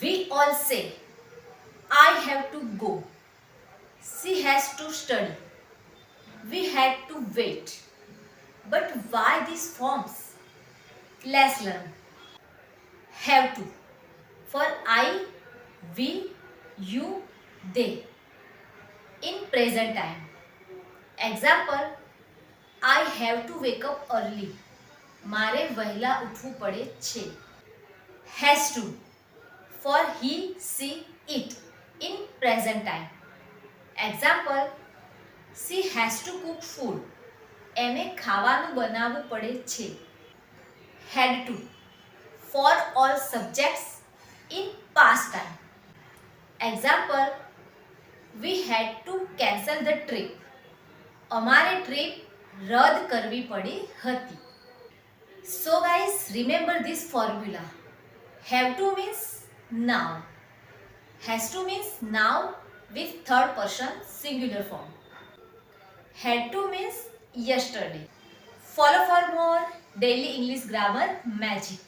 We all say, I have to go. She has to study. We had to wait. But why these forms? Let's learn. Have to. For I, we, you, they. In present time. Example, I have to wake up early. મારે વહેલા ઉઠવું પડે છે. Has to. For he, she, it. In present time. Example, she has to cook food. એને ખાવાનું બનાવવું પડે છે. Had to. For all subjects in past time. Example, we had to cancel the trip. અમારે ટ્રીપ રદ કરવી પડી હતી. So guys, remember this formula. Have to means now. Has to means now with third person singular form. Had to means yesterday. Follow for more daily English grammar magic.